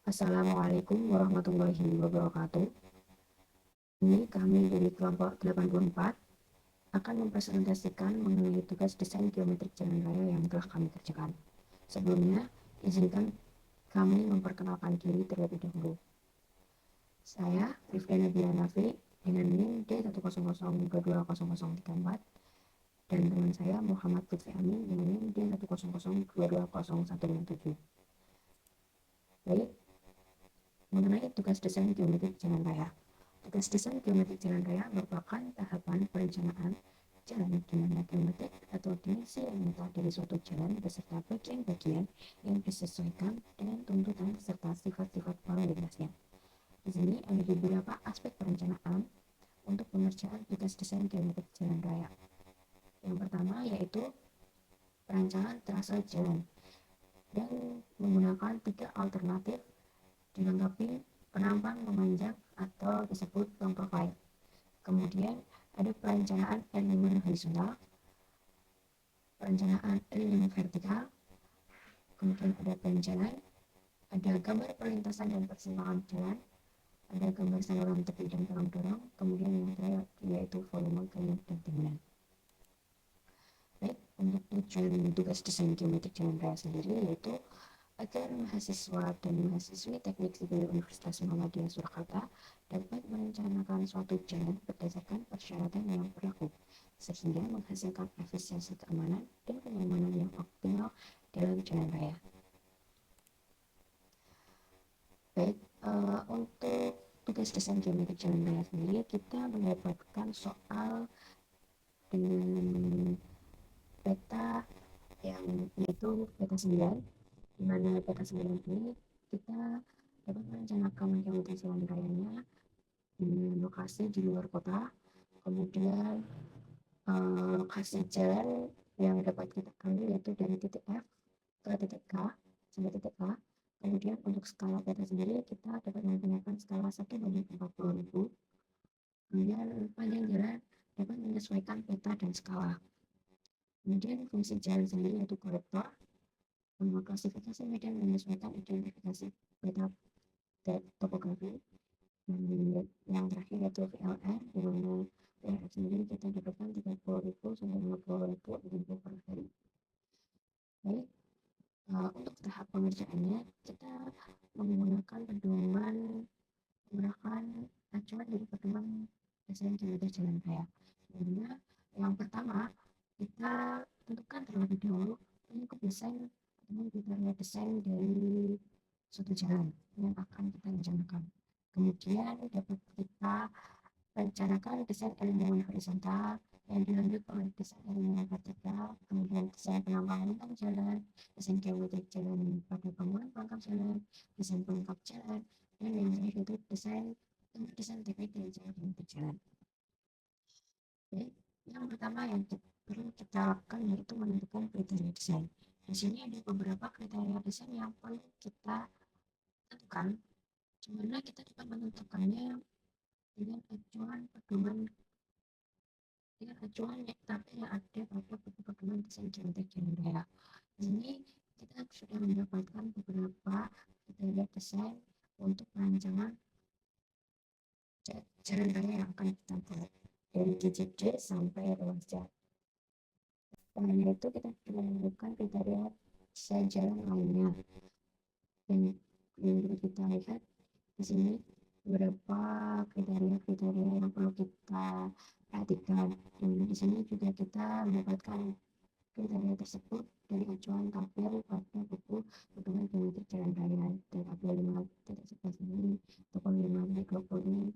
Assalamualaikum warahmatullahi wabarakatuh. Ini kami dari kelompok 84 akan mempresentasikan mengenai tugas desain geometrik jalan raya yang telah kami kerjakan. Sebelumnya, izinkan kami memperkenalkan diri terlebih dahulu. Saya Rifda Nabila Nafi dengan NIM D100220034 dan teman saya Muhammad Lutfi Amin dengan NIM D100220157. Baik, mengenai tugas desain geometrik jalan raya. Tugas desain geometrik jalan raya merupakan tahapan perencanaan jalan di mana geometrik atau dimensi yang nyata dari suatu jalan beserta bagian-bagian yang disesuaikan dengan tuntutan serta sifat-sifat lalu lintasnya. Di sini ada beberapa aspek perencanaan untuk pengerjaan tugas desain geometrik jalan raya. Yang pertama yaitu perencanaan trase jalan dan menggunakan 3 alternatif dilengkapi penampang memanjang atau disebut long profile. Kemudian ada perencanaan elemen horizontal, perencanaan elemen vertikal, kemudian ada plan jalan, ada gambar perlintasan dan persimpangan jalan, ada gambar saluran tepi dan kolam dorong, kemudian yang terakhir yaitu volume gaya dan timbunan. Baik, untuk tujuan tugas desain geometrik jalan raya sendiri yaitu agar mahasiswa dan mahasiswi Teknik Sipil Universitas Muhammadiyah Surakarta dapat merencanakan suatu jalan berdasarkan persyaratan yang berlaku, sehingga menghasilkan efisiensi keamanan dan kenyamanan yang optimal dalam jalan raya. Baik, untuk tugas desain geometrik jalan raya sendiri kita mendapatkan soal dengan peta yang yaitu peta 9, di mana peta 9 ini kita dapat merencanakan geometri jalan rayanya di lokasi di luar kota, kemudian lokasi jalan yang dapat kita ambil yaitu dari titik F ke titik K sampai titik A. Kemudian untuk skala peta sendiri kita dapat menggunakan skala 1/40.000. Kemudian panjang jalan dapat menyesuaikan peta dan skala. Kemudian fungsi jalan sendiri yaitu korektor, klasifikasi medan menyesuaikan identifikasi peta topografi. Yang terakhir yaitu VLR, di mana VLR sendiri kita dapatkan 30.000 sampai 50.000 per hari. Baik, untuk tahap pengerjaannya kita menggunakan acuan dari pedoman desain geometri jalan raya. Dimana yang pertama kita tentukan terlebih dahulu lingkup desain dengan kriteria desain dari suatu jalan yang akan kita rencanakan. Kemudian dapat kita rencanakan desain elemen horizontal yang dilanjut oleh desain elemen vertikal, kemudian desain penambangan lintang jalan, desain geometrik jalan pada bangunan pelengkap jalan, desain pelengkap jalan, dan yang terakhir itu desain teknik dari jalan geometrik jalan. Jadi, yang pertama yang perlu kita lakukan yaitu menentukan kriteria desain. Di sini ada beberapa kriteria desain yang perlu kita tentukan, di mana kita dapat menentukannya dengan acuan tapi yang ada pada buku pedoman desain geometrik jalan raya. Di sini kita sudah mendapatkan beberapa kriteria desain untuk perancangan jalan raya yang akan kita buat dari titik D sampai ruas jalan. Selain itu kita juga menemukan kriteria desain jalan lainnya. Dan yang kita lihat di sini beberapa kriteria yang perlu kita perhatikan. Dan di sini juga kita mendapatkan kriteria tersebut dari acuan tabel pada buku pedoman geometrik jalan raya dan tabel 5.11 ini ataupun 5.20 ini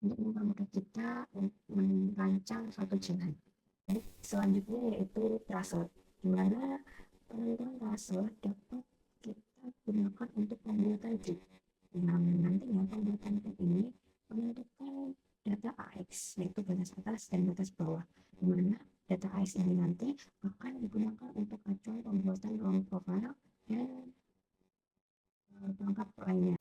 untuk mempermudah kita merancang suatu jalan. Selanjutnya yaitu trase, di mana penentuan trase dapat kita gunakan untuk pembuatan grid. Nah, nantinya pembuatan grid ini menentukan data AX, yaitu batas atas dan batas bawah, di mana data AX ini nanti akan digunakan untuk acuan pembuatan long profile dan pelengkap lainnya.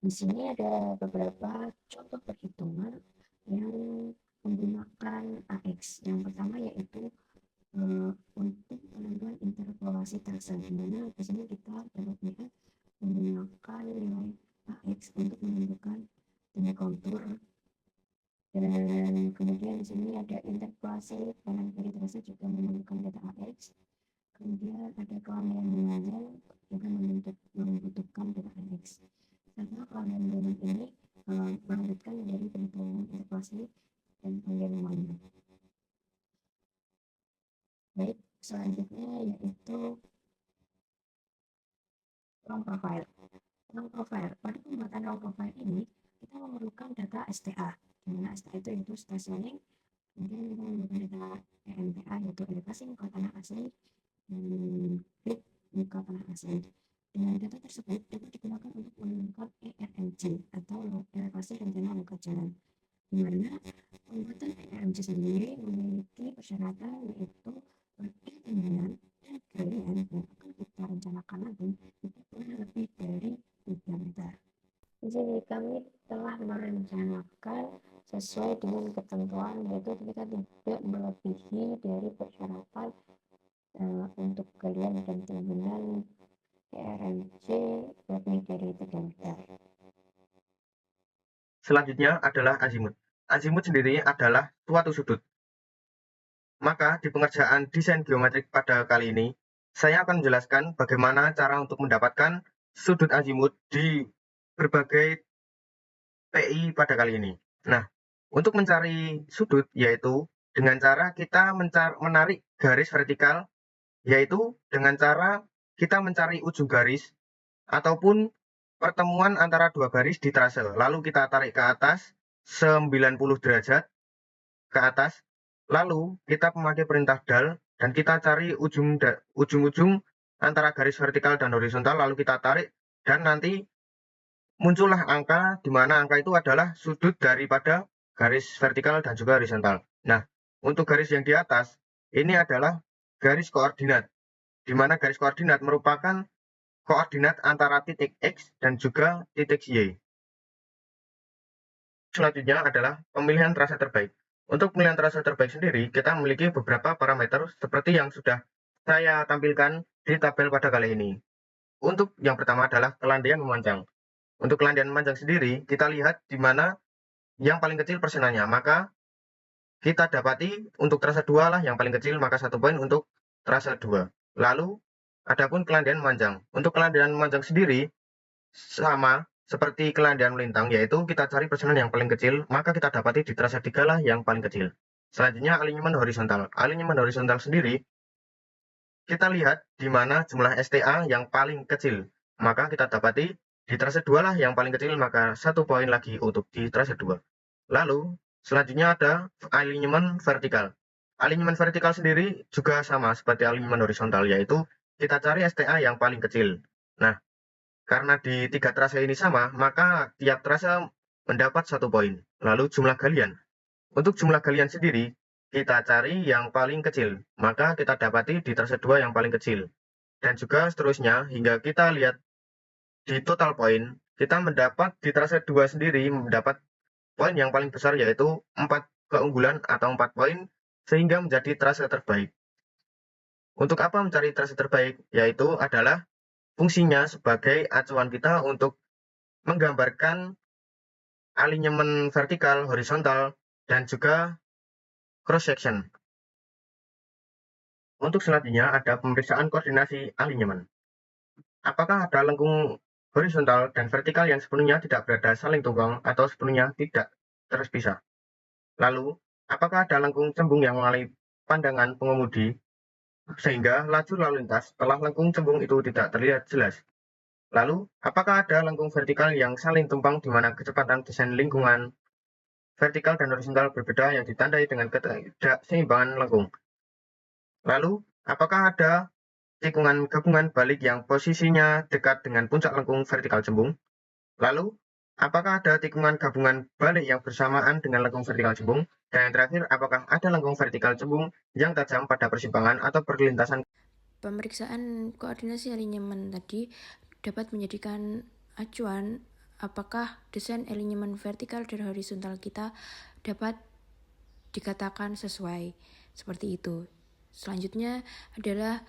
Di sini ada beberapa contoh perhitungan yang menggunakan AX. Yang pertama yaitu untuk penentuan interpolasi trase, di mana di sini kita dapat melihat menggunakan membutuhkan data annex. Karena kelandanan ini melanjutkan dari pengetahuan interpolasi dan pengirimannya. Baik, selanjutnya yaitu long profile. Long profile. Pada pembuatan long profile ini, kita memerlukan data STA, di mana STA itu stationing, kemudian kita memerlukan data EMTA, yaitu elevasi muka tanah asli, dan grid muka tanah asli. Dengan data tersebut dapat digunakan untuk menentukan ERMJ atau elevasi rencana muka jalan, di mana pembuatan ERMJ sendiri memiliki persyaratan yaitu ketinggian dan galian yang akan kita rencanakan nanti itu boleh lebih dari 3 meter. Di sini kami telah merencanakan sesuai dengan ketentuan, yaitu kita tidak melebihi dari persyaratan untuk galian dan timbunan ERMJ lebih dari 3 meter. Selanjutnya adalah azimut. Azimut sendiri adalah suatu sudut. Maka di pengerjaan desain geometrik pada kali ini, saya akan menjelaskan bagaimana cara untuk mendapatkan sudut azimut di berbagai TI pada kali ini. Nah, untuk mencari sudut yaitu dengan cara kita menarik garis vertikal, yaitu dengan cara kita mencari ujung garis ataupun pertemuan antara dua garis di trase. Lalu kita tarik ke atas 90 derajat ke atas. Lalu kita memakai perintah dal dan kita cari ujung-ujung antara garis vertikal dan horizontal, lalu kita tarik dan nanti muncullah angka di mana angka itu adalah sudut daripada garis vertikal dan juga horizontal. Nah, untuk garis yang di atas ini adalah garis koordinat, di mana garis koordinat merupakan koordinat antara titik X dan juga titik Y. Selanjutnya adalah pemilihan trase terbaik. Untuk pemilihan trase terbaik sendiri, kita memiliki beberapa parameter seperti yang sudah saya tampilkan di tabel pada kali ini. Untuk yang pertama adalah kelandaian memanjang. Untuk kelandaian memanjang sendiri, kita lihat di mana yang paling kecil persenannya. Maka kita dapati untuk trase 2 lah yang paling kecil, maka 1 poin untuk trase 2. Lalu, adapun kelandaian memanjang. Untuk kelandaian memanjang sendiri, sama seperti kelandaian melintang, yaitu kita cari persenan yang paling kecil, maka kita dapati di trase 3 lah yang paling kecil. Selanjutnya, alinyemen horizontal. Alinyemen horizontal sendiri, kita lihat di mana jumlah STA yang paling kecil. Maka kita dapati di trase 2 lah yang paling kecil, maka 1 poin lagi untuk di trase 2. Lalu, selanjutnya ada alinyemen vertikal. Alinyemen vertikal sendiri juga sama seperti alinyemen horizontal, yaitu kita cari STA yang paling kecil. Nah, karena di 3 trase ini sama, maka tiap trase mendapat 1 poin. Lalu jumlah galian. Untuk jumlah galian sendiri, kita cari yang paling kecil. Maka kita dapati di trase 2 yang paling kecil. Dan juga seterusnya, hingga kita lihat di total poin, kita mendapat di trase 2 sendiri mendapat poin yang paling besar, yaitu 4 keunggulan atau 4 poin, sehingga menjadi trase terbaik. Untuk apa mencari trase terbaik? Yaitu adalah fungsinya sebagai acuan kita untuk menggambarkan alinyemen vertikal, horizontal, dan juga cross-section. Untuk selanjutnya ada pemeriksaan koordinasi alinyemen. Apakah ada lengkung horizontal dan vertikal yang sepenuhnya tidak berada saling tumpang atau sepenuhnya tidak terpisah? Lalu, apakah ada lengkung cembung yang mengalami pandangan pengemudi sehingga laju lalu lintas setelah lengkung cembung itu tidak terlihat jelas? Lalu, apakah ada lengkung vertikal yang saling tumpang di mana kecepatan desain lingkungan vertikal dan horizontal berbeda yang ditandai dengan ketidakseimbangan lengkung? Lalu, apakah ada tikungan gabungan balik yang posisinya dekat dengan puncak lengkung vertikal cembung? Lalu, apakah ada tikungan gabungan balik yang bersamaan dengan lengkung vertikal cembung? Dan yang terakhir, apakah ada lengkung vertikal cembung yang tajam pada persimpangan atau perlintasan? Pemeriksaan koordinasi alinyemen tadi dapat menjadikan acuan apakah desain alinyemen vertikal dan horizontal kita dapat dikatakan sesuai seperti itu. Selanjutnya adalah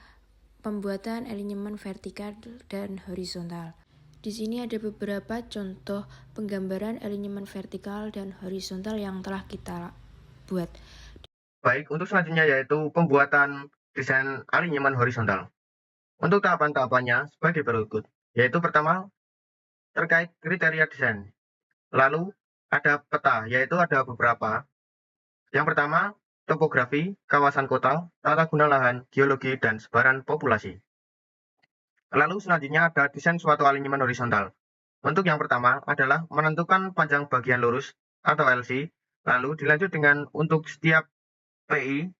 pembuatan alinyemen vertikal dan horizontal. Di sini ada beberapa contoh penggambaran alinyemen vertikal dan horizontal yang telah kita buat. Baik, untuk selanjutnya yaitu pembuatan desain alinyemen horizontal. Untuk tahapan-tahapannya sebagai berikut. yaitu pertama terkait kriteria desain. Lalu ada peta, yaitu ada beberapa. Yang pertama, topografi, kawasan kota, tata guna lahan, geologi, dan sebaran populasi. Lalu selanjutnya ada desain suatu alinyemen horizontal. Untuk yang pertama adalah menentukan panjang bagian lurus atau LC, lalu dilanjut dengan untuk setiap PI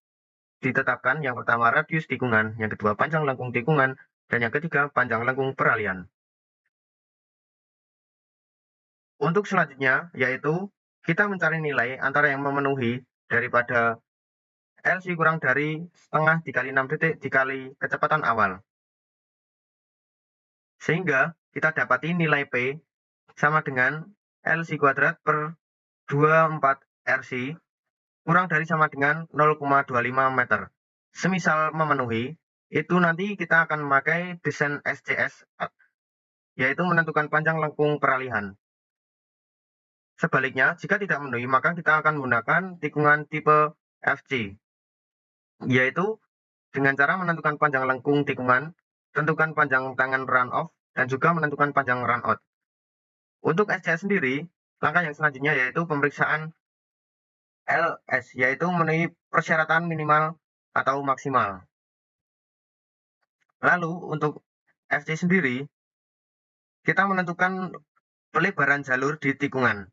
ditetapkan yang pertama radius tikungan, yang kedua panjang lengkung tikungan, dan yang ketiga panjang lengkung peralihan. Untuk selanjutnya yaitu kita mencari nilai antara yang memenuhi daripada LC kurang dari setengah dikali 6 detik dikali kecepatan awal. Sehingga kita dapati nilai P sama dengan LC kuadrat per 24 RC kurang dari sama dengan 0,25 meter. Semisal memenuhi, itu nanti kita akan memakai desain SCS, yaitu menentukan panjang lengkung peralihan. Sebaliknya, jika tidak memenuhi, maka kita akan menggunakan tikungan tipe FC, yaitu dengan cara menentukan panjang lengkung tikungan, tentukan panjang tangan runoff, dan juga menentukan panjang runout. Untuk SCS sendiri, langkah yang selanjutnya yaitu pemeriksaan LS, yaitu memenuhi persyaratan minimal atau maksimal. Lalu untuk FC sendiri, kita menentukan pelebaran jalur di tikungan.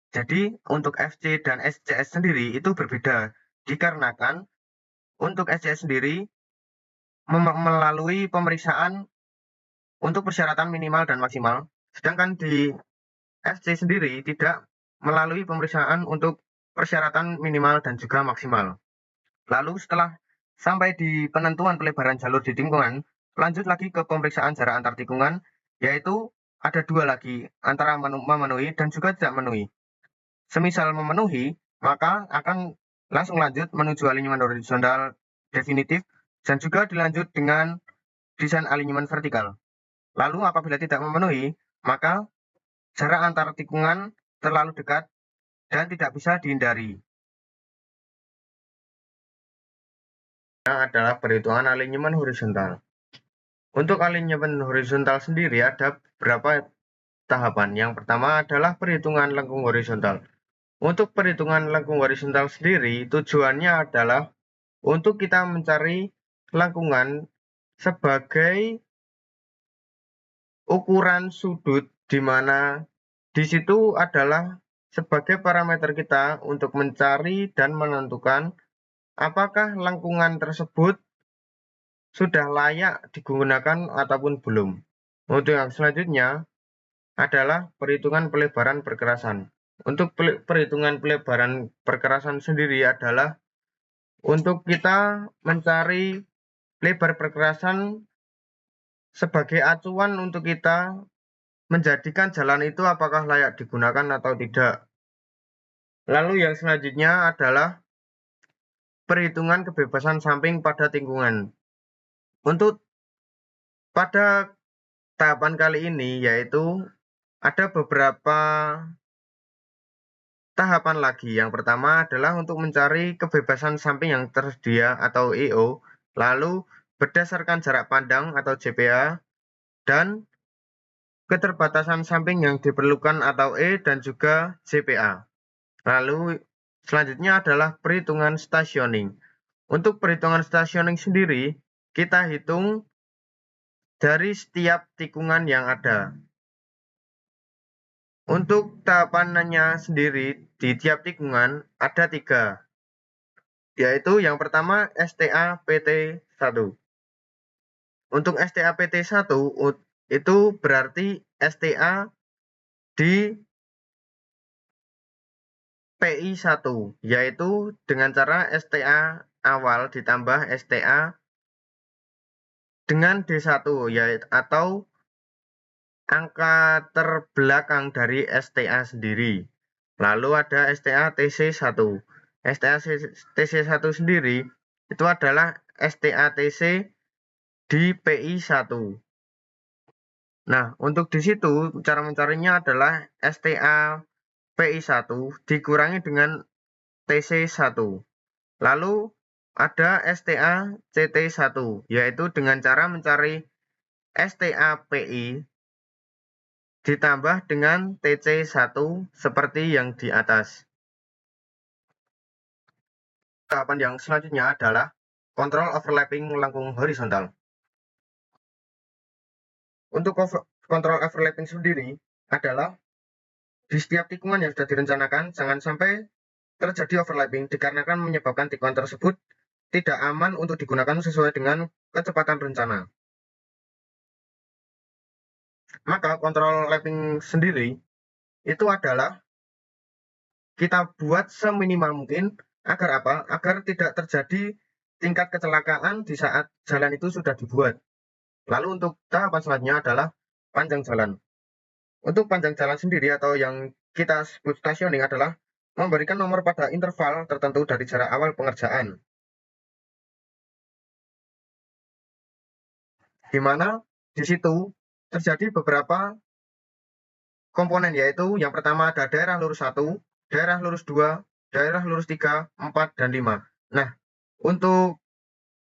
Jadi untuk FC dan SCS sendiri itu berbeda, dikarenakan untuk SCS sendiri melalui pemeriksaan untuk persyaratan minimal dan maksimal, sedangkan di FC sendiri tidak melalui pemeriksaan untuk persyaratan minimal dan juga maksimal. Lalu setelah sampai di penentuan pelebaran jalur di tikungan, lanjut lagi ke pemeriksaan jarak antar tikungan, yaitu ada dua lagi, antara memenuhi dan juga tidak memenuhi. Semisal memenuhi, maka akan langsung lanjut menuju alinyemen horizontal definitif dan juga dilanjut dengan desain alinyemen vertikal. Lalu apabila tidak memenuhi, maka jarak antar tikungan terlalu dekat dan tidak bisa dihindari. Yang adalah perhitungan alinyemen horizontal. Untuk alinyemen horizontal sendiri ada beberapa tahapan. Yang pertama adalah perhitungan lengkung horizontal. Untuk perhitungan lengkung horizontal sendiri, tujuannya adalah untuk kita mencari lengkungan sebagai ukuran sudut, di mana di situ adalah sebagai parameter kita untuk mencari dan menentukan apakah lengkungan tersebut sudah layak digunakan ataupun belum. Untuk yang selanjutnya adalah perhitungan pelebaran perkerasan. Untuk perhitungan pelebaran perkerasan sendiri adalah untuk kita mencari lebar perkerasan sebagai acuan untuk kita menjadikan jalan itu apakah layak digunakan atau tidak. Lalu yang selanjutnya adalah perhitungan kebebasan samping pada tikungan. Untuk pada tahapan kali ini yaitu ada beberapa tahapan lagi. Yang pertama adalah untuk mencari kebebasan samping yang tersedia atau EO, lalu berdasarkan jarak pandang atau JPA, dan keterbatasan samping yang diperlukan atau E dan juga JPA. Lalu selanjutnya adalah perhitungan stationing. Untuk perhitungan stationing sendiri, kita hitung dari setiap tikungan yang ada. Untuk tahapannya sendiri di tiap tikungan ada 3, yaitu yang pertama STA PT 1. Untuk STA PT 1 itu berarti STA di PI 1, yaitu dengan cara STA awal ditambah STA dengan D1, yaitu atau angka terbelakang dari STA sendiri. Lalu ada STA TC1. STA TC1 sendiri itu adalah STA TC di PI1. Nah, untuk di situ cara mencarinya adalah STA PI1 dikurangi dengan TC1. Lalu ada STA CT1, yaitu dengan cara mencari STA PI ditambah dengan TC1 seperti yang di atas. Tahapan yang selanjutnya adalah kontrol overlapping melengkung horizontal. Untuk kontrol overlapping sendiri adalah di setiap tikungan yang sudah direncanakan, jangan sampai terjadi overlapping dikarenakan menyebabkan tikungan tersebut tidak aman untuk digunakan sesuai dengan kecepatan rencana. Maka kontrol lapping sendiri itu adalah kita buat seminimal mungkin agar apa? Agar tidak terjadi tingkat kecelakaan di saat jalan itu sudah dibuat. Lalu untuk tahapan selanjutnya adalah panjang jalan. Untuk panjang jalan sendiri atau yang kita sebut stationing adalah memberikan nomor pada interval tertentu dari jarak awal pengerjaan. Di mana di situ terjadi beberapa komponen, yaitu yang pertama ada daerah lurus 1, daerah lurus 2, daerah lurus 3, 4, dan 5. Nah, untuk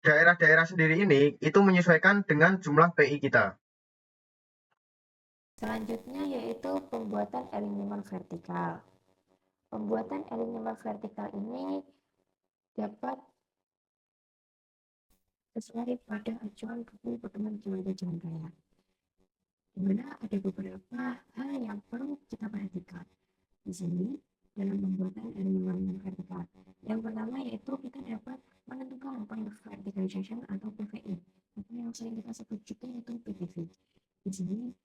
daerah-daerah sendiri ini itu menyesuaikan dengan jumlah PI kita. Selanjutnya yaitu pembuatan alinyemen vertikal. Pembuatan alinyemen vertikal ini dapat sesuai pada acuan buku pedoman jalan raya, di mana ada beberapa hal yang perlu kita perhatikan di sini dalam pembuatan alinyemen vertikal. Yang pertama yaitu kita dapat menentukan point verticalization atau PVI, atau yang sering kita sebut juga yaitu PPV. Di sini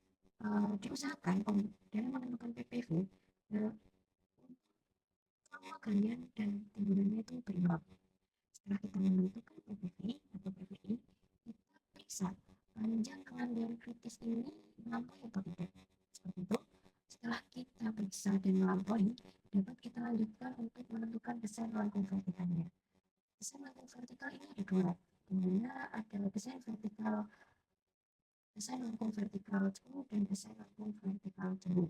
diusahakan dalam menentukan PPV kalian dan timbulannya itu berimbang. Setelah kita menentukan PPV atau PVI, kita periksa panjang kelandaran kritis ini melampaui atau tidak. Seperti itu, setelah kita periksa dan melampaui, dapat kita lanjutkan untuk menentukan desain lengkung vertikalnya. Desain lengkung vertikal ini ada dua, di mana ada desain lengkung vertikal jauh dan desain lengkung vertikal jauh.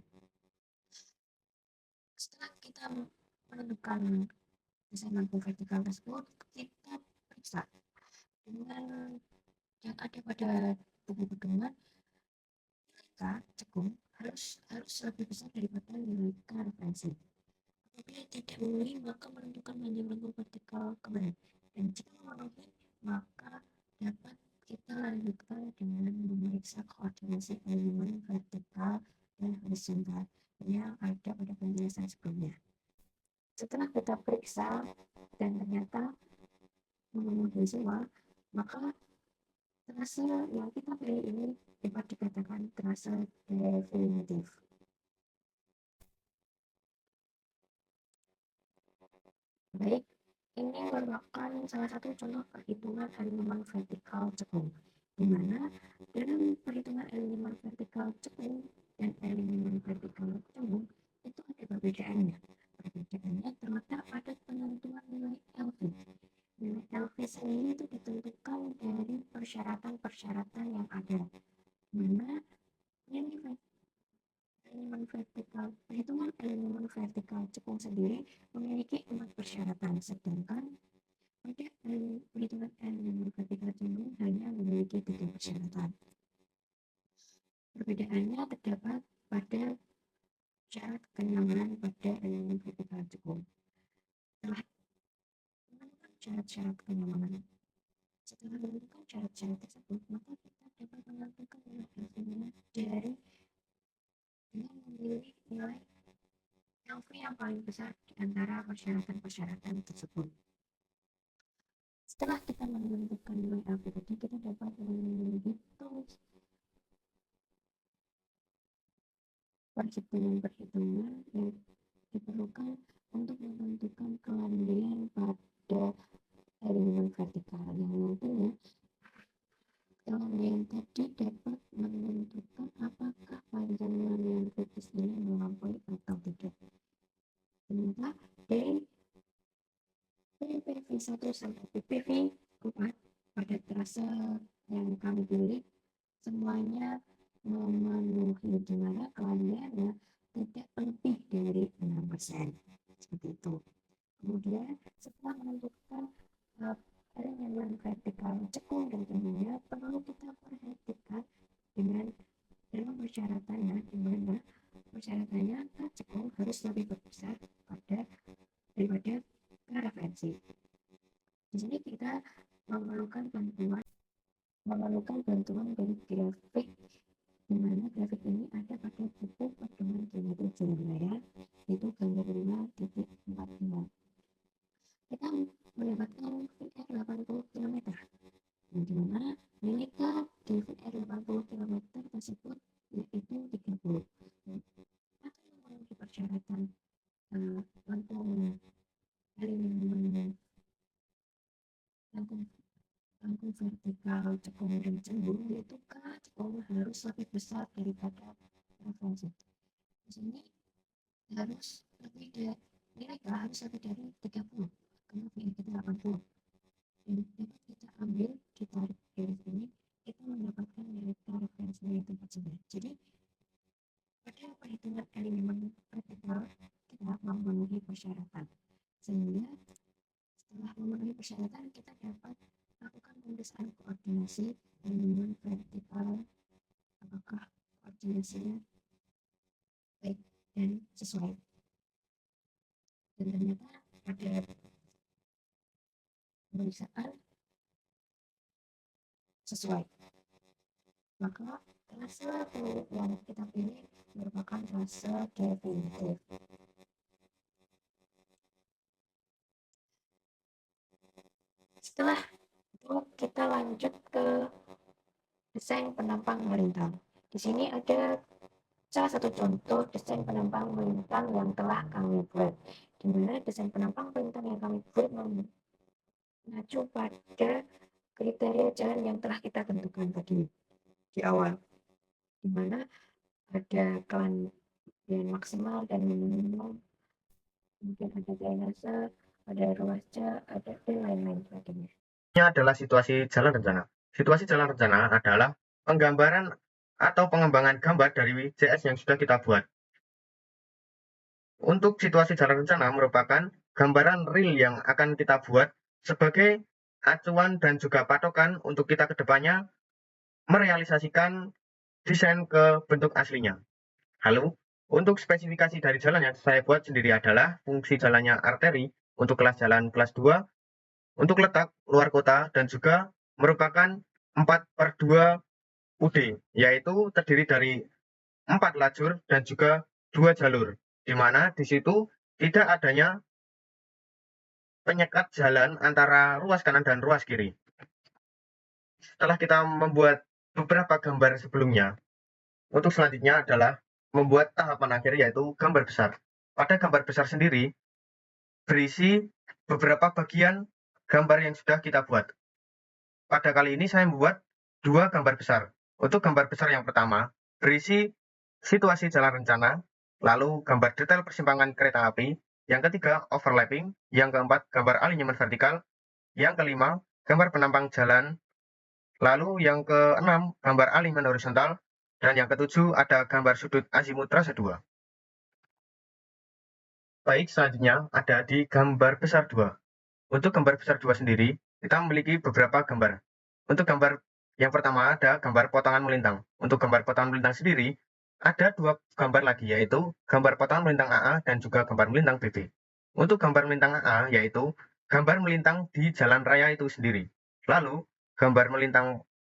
Setelah kita menentukan desain lengkung vertikal tersebut, kita periksa dengan yang ada pada buku pedoman. Nilai cekung harus lebih besar daripada nilai referensi. Apabila tidak memenuhi, maka menentukan panjang lengkung vertikal kembali, dan jika memenuhi, maka dapat kita lanjutkan dengan memeriksa koordinasi alinyemen vertikal dan horizontal yang ada pada penjelasan sebelumnya. Setelah kita periksa dan ternyata memenuhi semua, maka trase yang kita pilih ini dapat dikatakan trase definitif. Baik, ini merupakan salah satu contoh perhitungan alinyemen vertikal cekung, di mana dalam perhitungan alinyemen vertikal cekung dan alinyemen vertikal cembung itu ada perbedaannya. Perbedaannya terletak pada penentuan nilai LV. Nilai LV sendiri itu ditentukan dari persyaratan-persyaratan yang ada, di mana perhitungan alinyemen vertikal cekung sendiri memiliki 4 persyaratan, sedangkan pada perhitungan alinyemen vertikal cembung hanya memiliki 3 persyaratan. Perbedaannya terdapat pada syarat kenyamanan pada alinyemen vertikal cekung. Setelah menentukan syarat-syarat kenyamanan, tersebut, maka kita dapat menentukan nilai LV-nya dari dengan memilih nilai LV yang paling besar di antara persyaratan-persyaratan tersebut. Setelah kita menentukan nilai LV tadi, kita dapat menghitung perhitungan-perhitungan yang diperlukan untuk menentukan kelandaian pada alinyemen vertikal, yang nantinya kelandaian tadi dapat menentukan apakah panjang kelandaian kritis ini melampaui atau tidak. Ternyata dari PPV 1 sampai PPV 4 pada trase yang kami pilih semuanya memenuhi, di mana kelandaiannya tidak lebih dari 6%. Seperti itu. Kemudian setelah menentukan alinyemen vertikal cekung dan cembungnya, perlu kita perhatikan dengan dalam persyaratannya, di mana persyaratannya Cekung harus lebih berbesar daripada referensi. Di sini kita memerlukan bantuan dari grafik, di mana grafik ini ada pada buku pedoman kilometer jalan raya, yaitu gambar 5.45. Kita mendapatkan VR 80 km, di mana nilai di VR 80 km tersebut yaitu 30. Apa yang memenuhi persyaratan untuk elemen langkung vertikal Cekung dan Cemburu, yaitu Cekung harus lebih besar daripada referensi. Di sini harus lebih dari nilai harus lebih dari 30, karena VR kita 80. Dan dapat kita ambil, kita garis ini, kita mendapatkan nilai referensinya itu 49. Jadi pada perhitungan elemen vertikal kita memenuhi persyaratan, sehingga setelah memenuhi persyaratan kita dapat lakukan pemeriksaan koordinasi elemen vertikal, apakah koordinasinya baik dan sesuai. Dan ternyata ada pemeriksaan sesuai, maka trase yang kita pilih merupakan trase definitif. Setelah itu kita lanjut ke desain penampang melintang. Di sini ada salah satu contoh desain penampang melintang yang telah kami buat, di mana desain penampang melintang yang kami buat mengacu pada kriteria jalan yang telah kita tentukan tadi di awal, di mana ada kelebihan maksimal dan minimum, mungkin ada drainase, ada ruas jalan, ada dan lain-lain sebagainya. Ini adalah situasi jalan rencana. Situasi jalan rencana adalah penggambaran atau pengembangan gambar dari JS yang sudah kita buat. Untuk situasi jalan rencana merupakan gambaran real yang akan kita buat sebagai acuan dan juga patokan untuk kita ke depannya merealisasikan desain ke bentuk aslinya. Lalu, untuk spesifikasi dari jalan yang saya buat sendiri adalah fungsi jalannya arteri untuk kelas jalan kelas 2, untuk letak luar kota, dan juga merupakan 4/2 UD, yaitu terdiri dari 4 lajur dan juga 2 jalur, di mana di situ tidak adanya penyekat jalan antara ruas kanan dan ruas kiri. Setelah kita membuat beberapa gambar sebelumnya, untuk selanjutnya adalah membuat tahapan akhir, yaitu gambar besar. Pada gambar besar sendiri berisi beberapa bagian gambar yang sudah kita buat. Pada kali ini saya membuat 2 gambar besar. Untuk gambar besar yang pertama berisi situasi jalan rencana, lalu gambar detail persimpangan kereta api, yang ketiga overlapping, yang keempat gambar alinyemen vertikal, yang kelima gambar penampang jalan, lalu yang keenam gambar alinyemen horizontal, dan yang ketujuh ada gambar sudut azimut trase 2. Baik, selanjutnya ada di gambar besar 2. Untuk gambar besar 2 sendiri, kita memiliki beberapa gambar. Untuk gambar yang pertama ada gambar potongan melintang. Untuk gambar potongan melintang sendiri, ada 2 gambar lagi, yaitu gambar potongan melintang AA dan juga gambar melintang BB. Untuk gambar melintang AA, yaitu gambar melintang di jalan raya itu sendiri. Lalu, gambar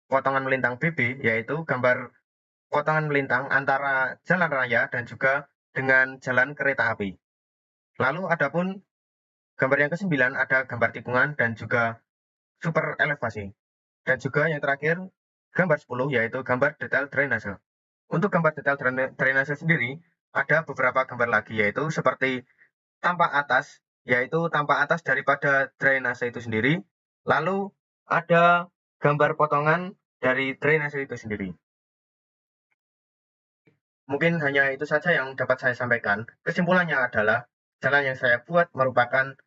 potongan melintang BB, yaitu gambar potongan melintang antara jalan raya dan juga dengan jalan kereta api. Lalu adapun gambar yang ke-9 ada gambar tikungan dan juga super elevasi. Dan juga yang terakhir gambar 10, yaitu gambar detail drainase. Untuk gambar detail drainase sendiri ada beberapa gambar lagi, yaitu seperti tampak atas, yaitu tampak atas daripada drainase itu sendiri. Lalu ada gambar potongan dari drainase itu sendiri. Mungkin hanya itu saja yang dapat saya sampaikan. Kesimpulannya adalah jalan yang saya buat merupakan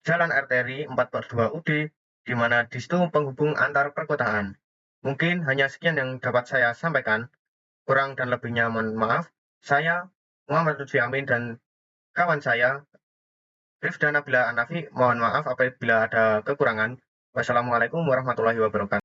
jalan arteri 4/2 UD, di mana di situ penghubung antar perkotaan. Mungkin hanya sekian yang dapat saya sampaikan. Kurang dan lebihnya mohon maaf. Saya Muhammad Lutfi Amin dan kawan saya Rifda Nabila Anafi mohon maaf apabila ada kekurangan. Wassalamualaikum warahmatullahi wabarakatuh.